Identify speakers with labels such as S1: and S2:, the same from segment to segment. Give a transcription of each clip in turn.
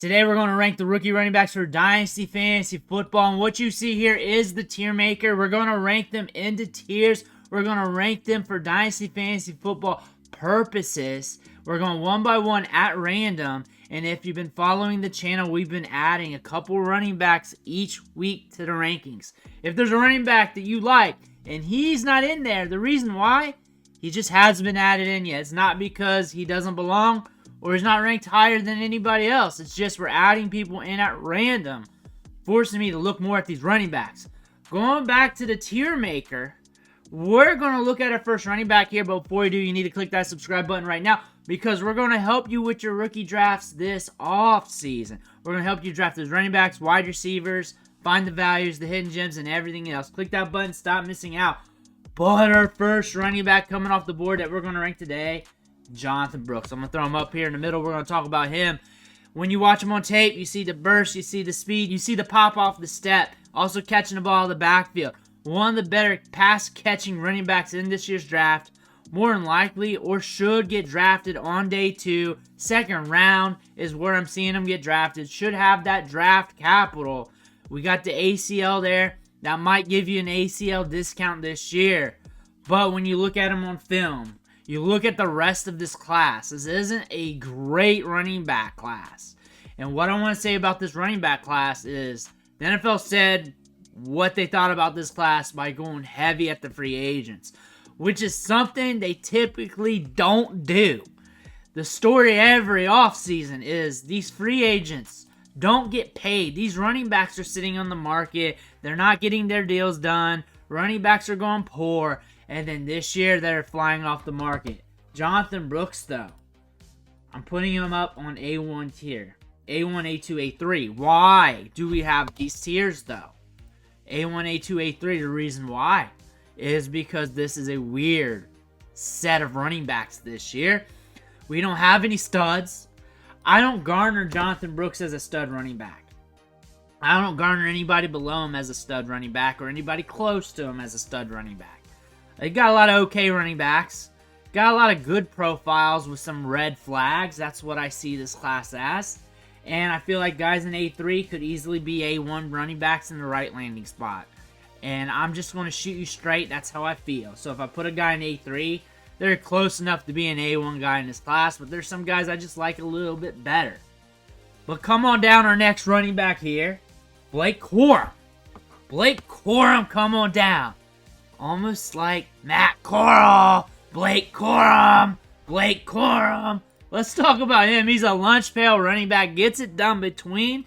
S1: Today we're going to rank the rookie running backs for Dynasty Fantasy Football, and what you see here is the tier maker. We're going to rank them into tiers. We're going to rank them for Dynasty Fantasy Football purposes. We're going one by one at random, and if you've been following the channel, we've been adding a couple running backs each week to the rankings. If there's a running back that you like, and he's not in there, the reason why, he just hasn't been added in yet. It's not because he doesn't belong, or he's not ranked higher than anybody else. It's just we're adding people in at random, forcing me to look more at these running backs. Going back to the tier maker, we're going to look at our first running back here, but before you do, you need to click that subscribe button right now because we're going to help you with your rookie drafts this off season. We're going to help you draft those running backs, wide receivers, find the values, the hidden gems, and everything else. Click that button, stop missing out. But our first running back coming off the board that we're going to rank today, Jonathan Brooks. I'm going to throw him up here in the middle. We're going to talk about him. When you watch him on tape, you see the burst, you see the speed, you see the pop off the step. Also catching the ball out of the backfield. One of the better pass-catching running backs in this year's draft. More than likely, or should get drafted on day 2. Second round is where I'm seeing him get drafted. Should have that draft capital. We got the ACL there. That might give you an ACL discount this year. But when you look at him on film, you look at the rest of this class. This isn't a great running back class. And what I want to say about this running back class is the NFL said what they thought about this class by going heavy at the free agents, which is something they typically don't do. The story every offseason is these free agents don't get paid. These running backs are sitting on the market. They're not getting their deals done. Running backs are going poor. And then this year, they're flying off the market. Jonathan Brooks, though, I'm putting him up on A1 tier. A1, A2, A3. Why do we have these tiers, though? A1, A2, A3, the reason why is because this is a weird set of running backs this year. We don't have any studs. I don't garner Jonathan Brooks as a stud running back. I don't garner anybody below him as a stud running back or anybody close to him as a stud running back. They got a lot of okay running backs. Got a lot of good profiles with some red flags. That's what I see this class as. And I feel like guys in A3 could easily be A1 running backs in the right landing spot. And I'm just going to shoot you straight. That's how I feel. So if I put a guy in A3, they're close enough to be an A1 guy in this class. But there's some guys I just like a little bit better. But come on down, our next running back here, Blake Corum. Blake Corum, come on down. Almost like Matt Corral, Blake Corum, Blake Corum. Let's talk about him. He's a lunch pail running back, gets it done between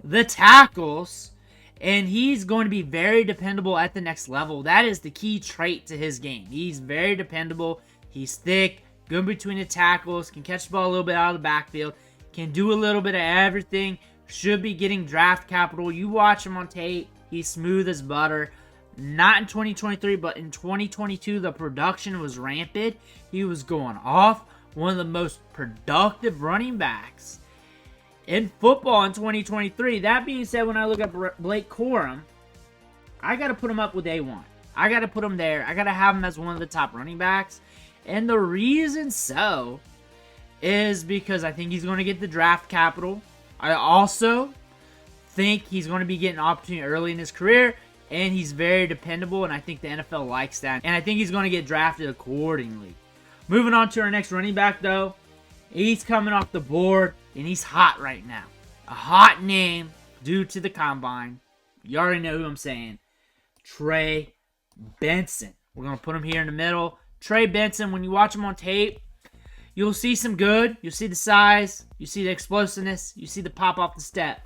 S1: the tackles, and he's going to be very dependable at the next level. That is the key trait to his game. He's very dependable. He's thick, good between the tackles, can catch the ball a little bit out of the backfield, can do a little bit of everything, should be getting draft capital. You watch him on tape, he's smooth as butter. Not in 2023, but in 2022, the production was rampant. He was going off. One of the most productive running backs in football in 2023. That being said, when I look at Blake Corum, I got to put him up with A1. I got to put him there. I got to have him as one of the top running backs. And the reason so is because I think he's going to get the draft capital. I also think he's going to be getting an opportunity early in his career. And he's very dependable, and I think the NFL likes that. And I think he's going to get drafted accordingly. Moving on to our next running back, though. He's coming off the board, and he's hot right now. A hot name due to the combine. You already know who I'm saying. Trey Benson. We're going to put him here in the middle. Trey Benson, when you watch him on tape, you'll see some good. You'll see the size. You see the explosiveness. You see the pop off the step.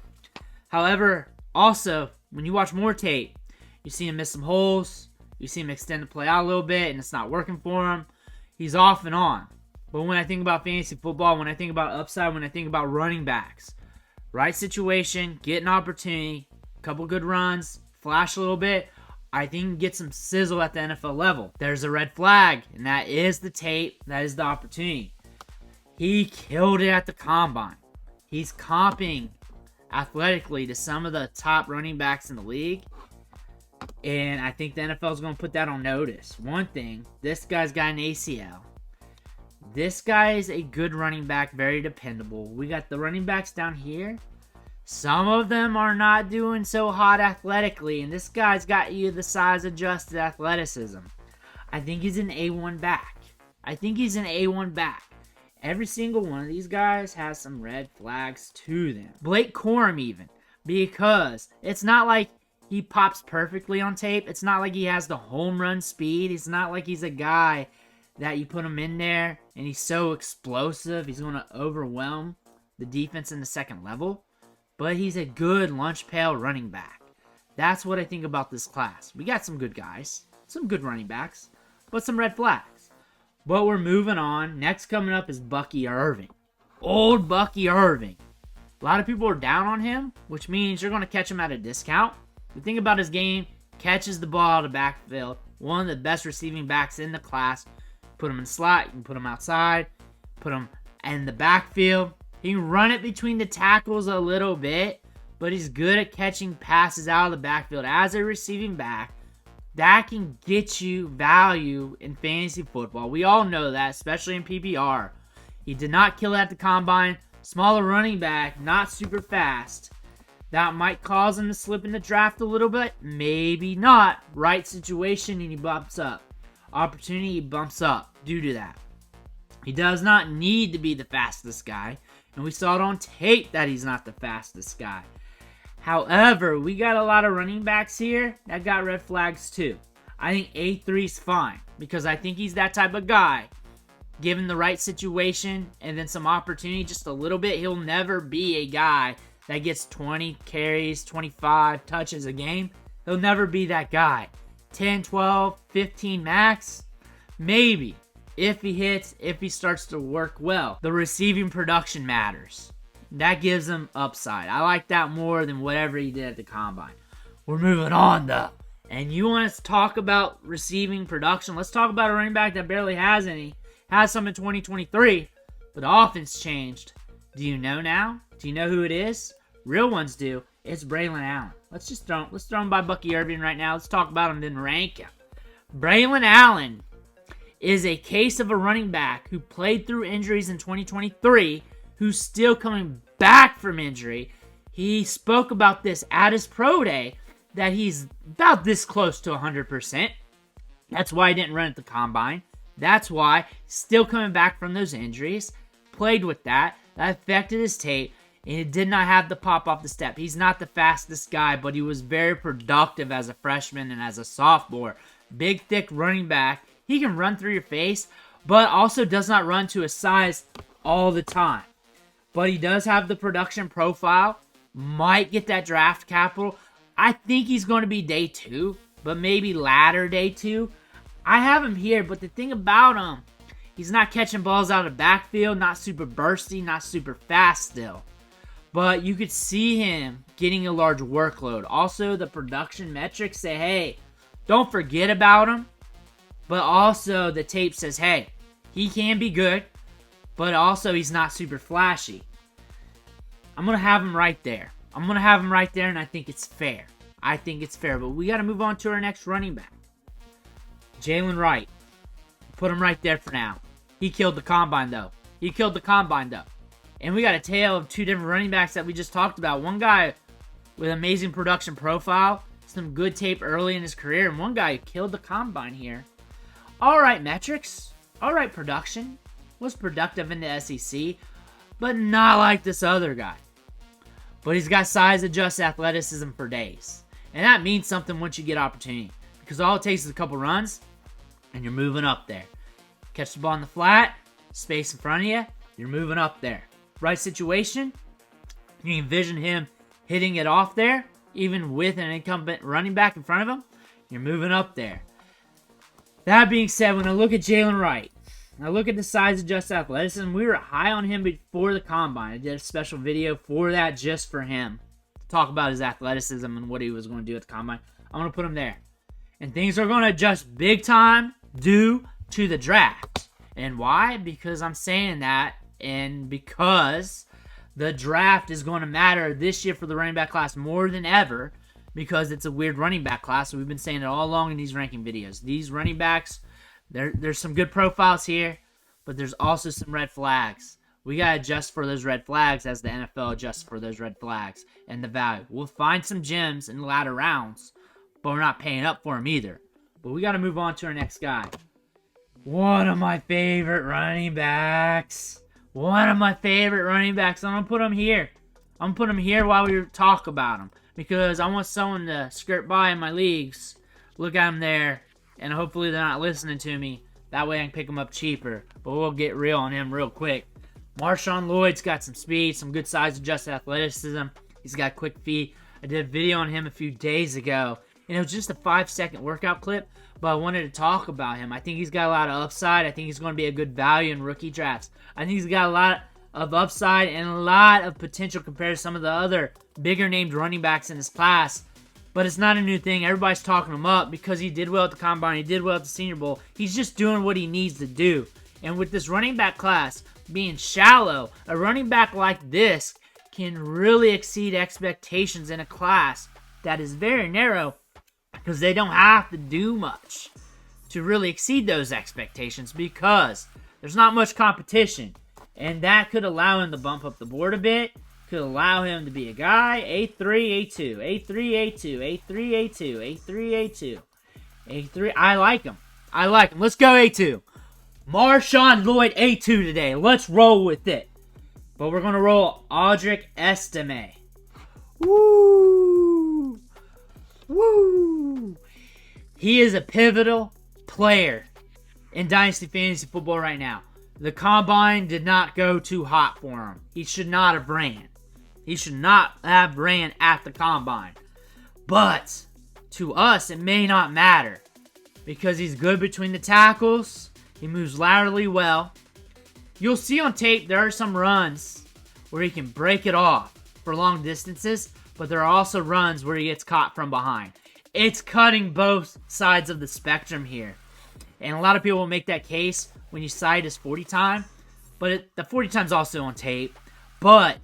S1: However, also, when you watch more tape, you see him miss some holes. You see him extend the play out a little bit, and it's not working for him. He's off and on. But when I think about fantasy football, when I think about upside, when I think about running backs, right situation, get an opportunity, a couple good runs, flash a little bit, I think you can get some sizzle at the NFL level. There's a red flag, and that is the tape. That is the opportunity. He killed it at the combine. He's comping athletically to some of the top running backs in the league. And I think the NFL is going to put that on notice. One thing, this guy's got an ACL. This guy is a good running back, very dependable. We got the running backs down here. Some of them are not doing so hot athletically, and this guy's got you the size-adjusted athleticism. I think he's an A1 back. Every single one of these guys has some red flags to them. Blake Corum even, because it's not like he pops perfectly on tape. It's not like he has the home run speed. It's not like he's a guy that you put him in there and he's so explosive, he's going to overwhelm the defense in the second level. But he's a good lunch pail running back. That's what I think about this class. We got some good guys, some good running backs, but some red flags. But we're moving on. Next coming up is Bucky Irving. Old Bucky Irving. A lot of people are down on him, which means you're going to catch him at a discount. The thing about his game, catches the ball out of the backfield. One of the best receiving backs in the class. Put him in slot, you can put him outside, put him in the backfield. He can run it between the tackles a little bit, but he's good at catching passes out of the backfield as a receiving back. That can get you value in fantasy football. We all know that, especially in PPR. He did not kill it at the combine. Smaller running back, not super fast. That might cause him to slip in the draft a little bit. Maybe not. Right situation and he bumps up. Opportunity, he bumps up due to that. He does not need to be the fastest guy. And we saw it on tape that he's not the fastest guy. However, we got a lot of running backs here that got red flags too. I think A3 is fine because I think he's that type of guy. Given the right situation and then some opportunity just a little bit, he'll never be a guy that gets 20 carries, 25 touches a game. He'll never be that guy. 10, 12, 15 max, maybe. If he hits, if he starts to work well. The receiving production matters. That gives him upside. I like that more than whatever he did at the combine. We're moving on though. And you want us to talk about receiving production? Let's talk about a running back that barely has any. Has some in 2023, but the offense changed. Do you know now? Do you know who it is? Real ones do. It's Braelon Allen. Let's throw him by Bucky Irving right now. Let's talk about him, then rank him. Braelon Allen is a case of a running back who played through injuries in 2023, who's still coming back from injury. He spoke about this at his pro day, that he's about this close to 100%. That's why he didn't run at the combine. That's why still coming back from those injuries. Played with that. That affected his tape. And he did not have the pop off the step. He's not the fastest guy, but he was very productive as a freshman and as a sophomore. Big, thick running back. He can run through your face, but also does not run to a size all the time. But he does have the production profile. Might get that draft capital. I think he's going to be day 2, but maybe latter day 2. I have him here, but the thing about him, he's not catching balls out of the backfield, not super bursty, not super fast still. But you could see him getting a large workload. Also, the production metrics say, hey, don't forget about him. But also, the tape says, hey, he can be good, but also he's not super flashy. I'm going to have him right there. And I think it's fair. But we got to move on to our next running back. Jaylen Wright. Put him right there for now. He killed the combine, though. And we got a tale of 2 different running backs that we just talked about. One guy with amazing production profile, some good tape early in his career, and one guy who killed the combine here. All right metrics, all right production, was productive in the SEC, but not like this other guy. But he's got size-adjusted athleticism for days. And that means something once you get opportunity. Because all it takes is a couple runs, and you're moving up there. Catch the ball in the flat, space in front of you, you're moving up there. Right situation, you can envision him hitting it off there, even with an incumbent running back in front of him. You're moving up there. That being said, when I look at Jaylen Wright, I look at the size-adjusted athleticism. We were high on him before the combine. I did a special video for that just for him. To talk about his athleticism and what he was going to do at the combine. I'm going to put him there. And things are going to adjust big time due to the draft. And why? Because I'm saying that. And because the draft is going to matter this year for the running back class more than ever. Because it's a weird running back class. So we've been saying it all along in these ranking videos. These running backs, there's some good profiles here. but there's also some red flags. We got to adjust for those red flags as the NFL adjusts for those red flags and the value. We'll find some gems in the latter rounds, but we're not paying up for them either. But we got to move on to our next guy. One of my favorite running backs. I'm going to put him here. I'm going to put him here while we talk about him, because I want someone to skirt by in my leagues, look at him there, and hopefully they're not listening to me. That way I can pick him up cheaper. But we'll get real on him real quick. Marshawn Lloyd's got some speed, some good size adjusted athleticism. He's got quick feet. I did a video on him a few days ago, and it was just a 5-second workout clip, but I wanted to talk about him. I think he's got a lot of upside. I think he's going to be a good value in rookie drafts. I think he's got a lot of upside and a lot of potential compared to some of the other bigger named running backs in this class. But it's not a new thing. Everybody's talking him up because he did well at the Combine. He did well at the Senior Bowl. He's just doing what he needs to do. And with this running back class being shallow, a running back like this can really exceed expectations in a class that is very narrow, because they don't have to do much to really exceed those expectations because there's not much competition. And that could allow him to bump up the board a bit. Could allow him to be a guy. A3, A2, A3, A2, A3, A2, A3, A2, A3. I like him. Let's go A2. Marshawn Lloyd A2 today. Let's roll with it. But we're going to roll Audric Estime. Woo! Woo! He is a pivotal player in Dynasty Fantasy Football right now. The Combine did not go too hot for him. He should not have ran. He should not have ran at the Combine. But to us, it may not matter because he's good between the tackles. He moves laterally well. You'll see on tape there are some runs where he can break it off for long distances, but there are also runs where he gets caught from behind. It's cutting both sides of the spectrum here. And a lot of people will make that case when you cite his 40 time, but the 40 time's also on tape. But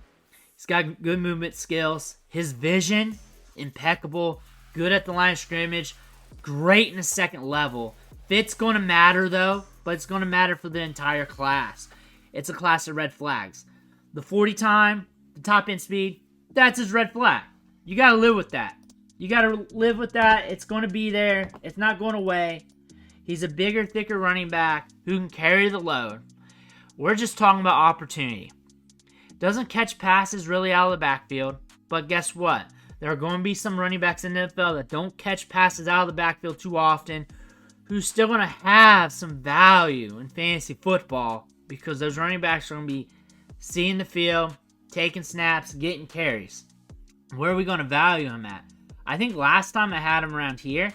S1: he's got good movement skills. His vision, impeccable. Good at the line of scrimmage. Great in the second level. Fit's going to matter, though, but it's going to matter for the entire class. It's a class of red flags. The 40 time, the top end speed, that's his red flag. You got to live with that. It's going to be there. It's not going away. He's a bigger, thicker running back who can carry the load. We're just talking about opportunity. Doesn't catch passes really out of the backfield, but guess what? There are going to be some running backs in the NFL that don't catch passes out of the backfield too often, who's still going to have some value in fantasy football because those running backs are going to be seeing the field, taking snaps, getting carries. Where are we going to value him at? I think last time I had him around here,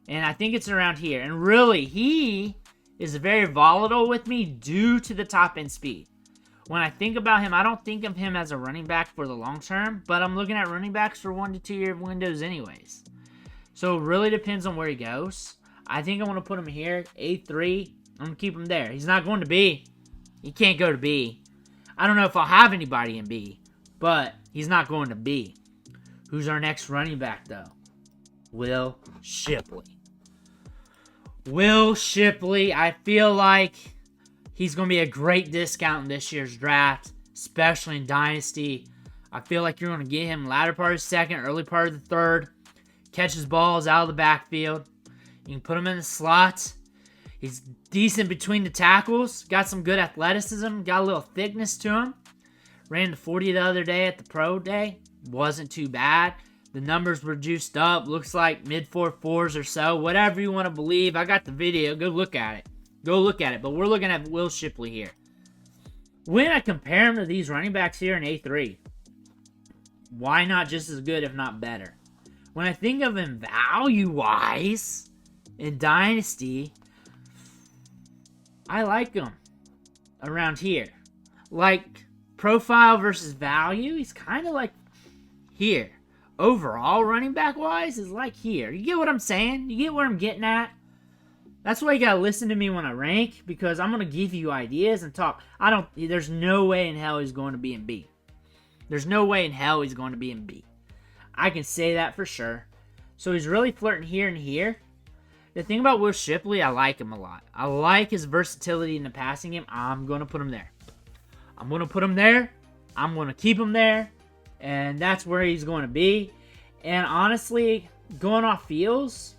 S1: and I think it's around here. And really, he is very volatile with me due to the top end speed. When I think about him, I don't think of him as a running back for the long term, but I'm looking at running backs for 1 to 2 year windows anyways. So it really depends on where he goes. I think I'm going to put him here, A3. I'm going to keep him there. He's not going to B. He can't go to B. I don't know if I'll have anybody in B, but he's not going to B. Who's our next running back, though? Will Shipley. Will Shipley, I feel like he's going to be a great discount in this year's draft, especially in Dynasty. I feel like you're going to get him latter part of the second, early part of the third. Catches balls out of the backfield. You can put him in the slot. He's decent between the tackles. Got some good athleticism. Got a little thickness to him. Ran the 40 the other day at the pro day. Wasn't too bad. The numbers were juiced up. Looks like mid 4.4s or so. Whatever you want to believe. I got the video. Go look at it. But we're looking at Will Shipley here. When I compare him to these running backs here in A3, why not just as good, if not better? When I think of him value-wise in Dynasty, I like him around here. Like, profile versus value, he's kind of like here. Overall, running back-wise, is like here. You get what I'm saying? You get where I'm getting at? That's why you gotta listen to me when I rank, because I'm gonna give you ideas and talk. There's no way in hell he's going to be in B. I can say that for sure. So he's really flirting here and here. The thing about Will Shipley, I like him a lot. I like his versatility in the passing game. I'm going to put him there. I'm going to put him there. I'm going to keep him there. And that's where he's going to be. And honestly, going off feels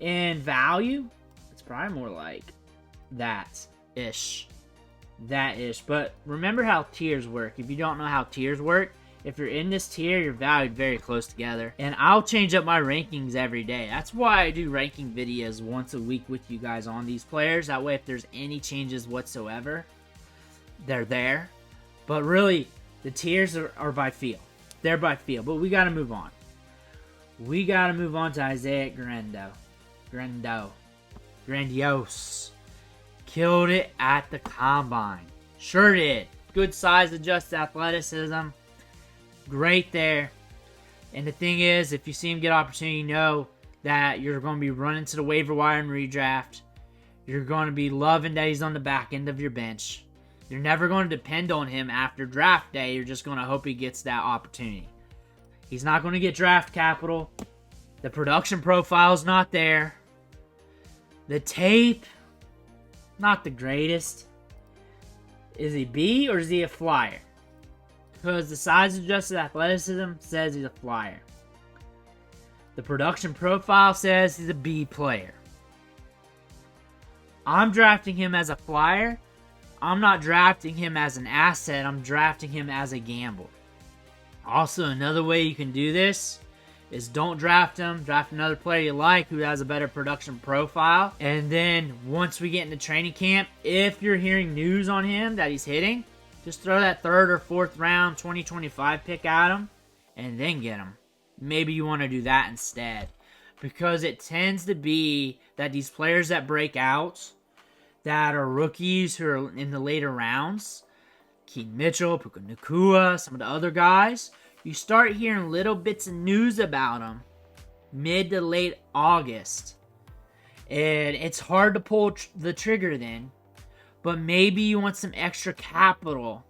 S1: and value, it's probably more like that-ish. That-ish. But remember how tiers work. If you don't know how tiers work, if you're in this tier, you're valued very close together. And I'll change up my rankings every day. That's why I do ranking videos once a week with you guys on these players. That way, if there's any changes whatsoever, they're there. But really, the tiers are by feel. They're by feel. But we got to move on. We got to move on to Isaiah Grandiose. Killed it at the combine. Sure did. Good size, adjusted athleticism. Great there. And the thing is, if you see him get opportunity, you know that you're going to be running to the waiver wire and redraft. You're going to be loving that he's on the back end of your bench. You're never going to depend on him after draft day. You're just going to hope he gets that opportunity. He's not going to get draft capital. The production profile's not there. The tape, not the greatest. Is he B or is he a flyer? Because the size adjusted athleticism says he's a flyer. The production profile says he's a B player. I'm drafting him as a flyer. I'm not drafting him as an asset. I'm drafting him as a gamble. Also, another way you can do this is don't draft him. Draft another player you like who has a better production profile. And then once we get into training camp, if you're hearing news on him that he's hitting, just throw that 3rd or 4th round 2025 pick at him and then get him. Maybe you want to do that instead. Because it tends to be that these players that break out, that are rookies who are in the later rounds, Keaton Mitchell, Puka Nacua, some of the other guys, you start hearing little bits of news about them mid to late August. And it's hard to pull the trigger then. But maybe you want some extra capital.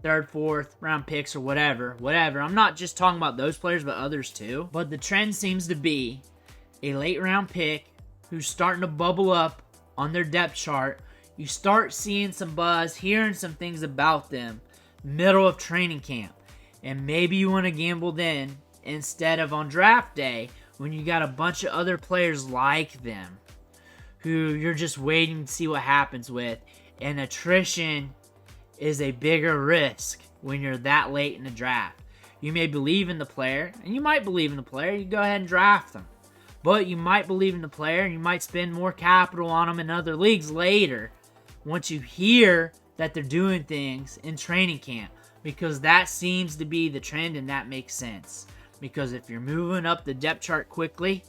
S1: 3rd, 4th round picks or whatever. I'm not just talking about those players, but others too. But the trend seems to be a late round pick who's starting to bubble up on their depth chart. You start seeing some buzz, hearing some things about them. Middle of training camp. And maybe you want to gamble then instead of on draft day when you got a bunch of other players like them who you're just waiting to see what happens with. And attrition is a bigger risk when you're that late in the draft. You may believe in the player, and you might believe in the player. You go ahead and draft them. But you might believe in the player, and you might spend more capital on them in other leagues later once you hear that they're doing things in training camp. Because that seems to be the trend, and that makes sense. Because if you're moving up the depth chart quickly,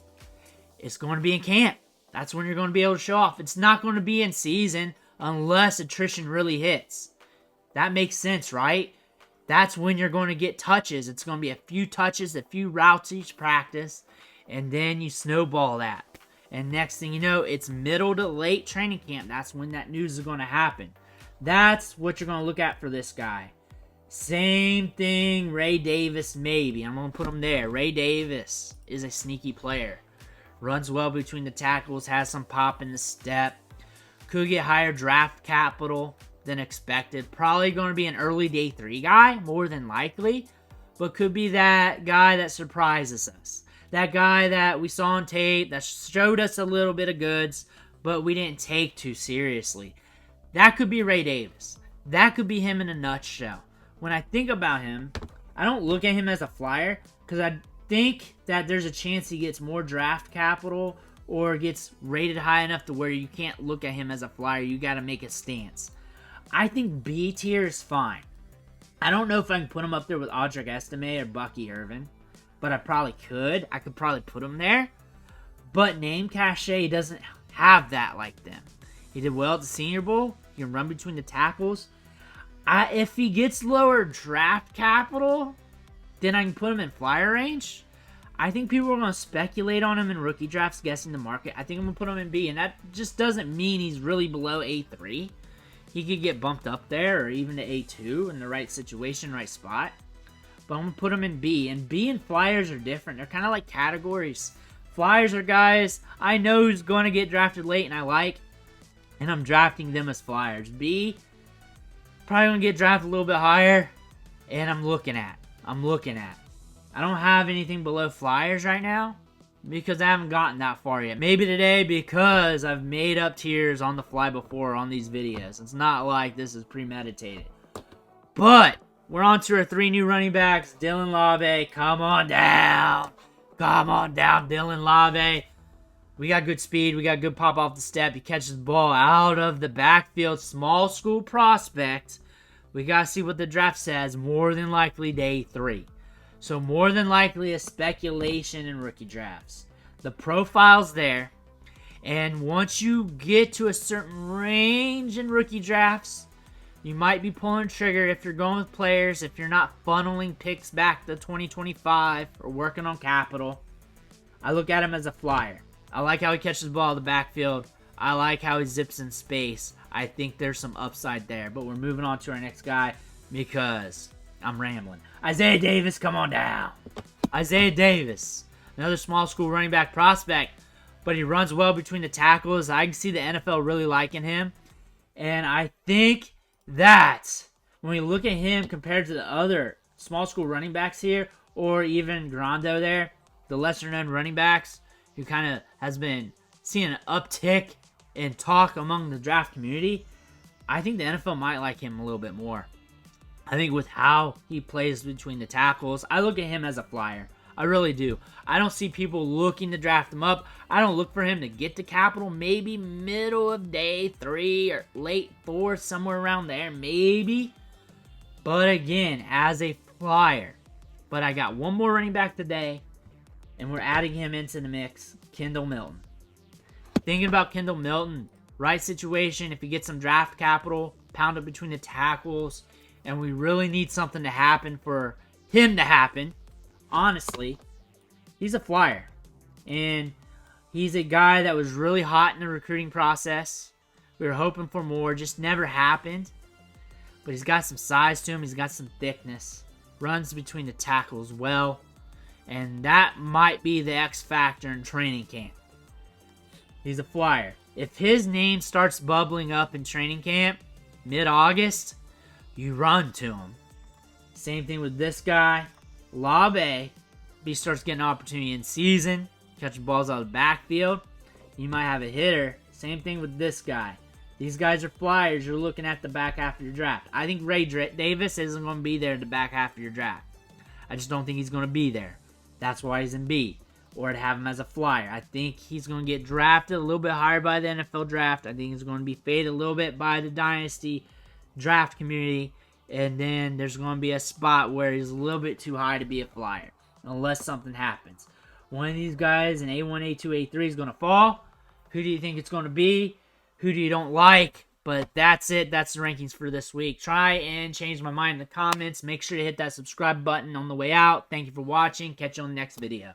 S1: it's going to be in camp. That's when you're going to be able to show off. It's not going to be in season unless attrition really hits. That makes sense, right? That's when you're going to get touches. It's going to be a few touches, a few routes each practice, and then you snowball that. And next thing you know, it's middle to late training camp. That's when that news is going to happen. That's what you're going to look at for this guy. Same thing, Ray Davis maybe. I'm going to put him there. Ray Davis is a sneaky player. Runs well between the tackles, has some pop in the step. Could get higher draft capital than expected. Probably going to be an early day 3 guy, more than likely. But could be that guy that surprises us. That guy that we saw on tape that showed us a little bit of goods, but we didn't take too seriously. That could be Ray Davis. That could be him in a nutshell. When I think about him, I don't look at him as a flyer because I think that there's a chance he gets more draft capital or gets rated high enough to where you can't look at him as a flyer. You got to make a stance. I think B tier is fine. I don't know if I can put him up there with Audric Estime or Bucky Irving, but I probably could. I could probably put him there. But name cachet doesn't have that like them. He did well at the Senior Bowl. He can run between the tackles. If he gets lower draft capital, then I can put him in flyer range. I think people are going to speculate on him in rookie drafts, guessing the market. I think I'm going to put him in B, and that just doesn't mean he's really below A3. He could get bumped up there, or even to A2 in the right situation, right spot. But I'm going to put him in B, and B and flyers are different. They're kind of like categories. Flyers are guys I know who's going to get drafted late and I like, and I'm drafting them as flyers. B, probably going to get drafted a little bit higher, and I'm looking at. I don't have anything below flyers right now because I haven't gotten that far yet. Maybe today because I've made up tiers on the fly before on these videos. It's not like this is premeditated. But we're on to our 3 new running backs. Dylan Lave, come on down. Come on down, Dylan Lave. We got good speed. We got good pop off the step. He catches the ball out of the backfield. Small school prospect. We got to see what the draft says. More than likely day 3. So more than likely a speculation in rookie drafts. The profile's there. And once you get to a certain range in rookie drafts, you might be pulling trigger if you're going with players, if you're not funneling picks back to 2025 or working on capital. I look at him as a flyer. I like how he catches the ball in the backfield. I like how he zips in space. I think there's some upside there. But we're moving on to our next guy because I'm rambling. Isaiah Davis, come on down. Isaiah Davis, another small school running back prospect, but he runs well between the tackles. I can see the NFL really liking him. And I think that when we look at him compared to the other small school running backs here, or even Grando there, the lesser known running backs, who kind of has been seeing an uptick in talk among the draft community, I think the NFL might like him a little bit more. I think with how he plays between the tackles, I look at him as a flyer. I really do. I don't see people looking to draft him up. I don't look for him to get to capital. Maybe middle of day 3 or late 4, somewhere around there. Maybe. But again, as a flyer. But I got one more running back today, and we're adding him into the mix. Kendall Milton. Thinking about Kendall Milton, right situation, if he gets some draft capital, pound it between the tackles, and we really need something to happen for him to happen. Honestly, he's a flyer. And he's a guy that was really hot in the recruiting process. We were hoping for more, just never happened. But he's got some size to him. He's got some thickness. Runs between the tackles well. And that might be the X factor in training camp. He's a flyer. If his name starts bubbling up in training camp, mid-August, you run to him. Same thing with this guy. Labe, if he starts getting an opportunity in season, catching balls out of the backfield, you might have a hitter. Same thing with this guy. These guys are flyers. You're looking at the back half of your draft. I think Ray Davis isn't going to be there in the back half of your draft. I just don't think he's going to be there. That's why he's in B. Or to have him as a flyer. I think he's going to get drafted a little bit higher by the NFL draft. I think he's going to be faded a little bit by the Dynasty draft community. And then there's going to be a spot where he's a little bit too high to be a flyer. Unless something happens. One of these guys in A1, A2, A3 is going to fall. Who do you think it's going to be? Who do you don't like? But that's it. That's the rankings for this week. Try and change my mind in the comments. Make sure to hit that subscribe button on the way out. Thank you for watching. Catch you on the next video.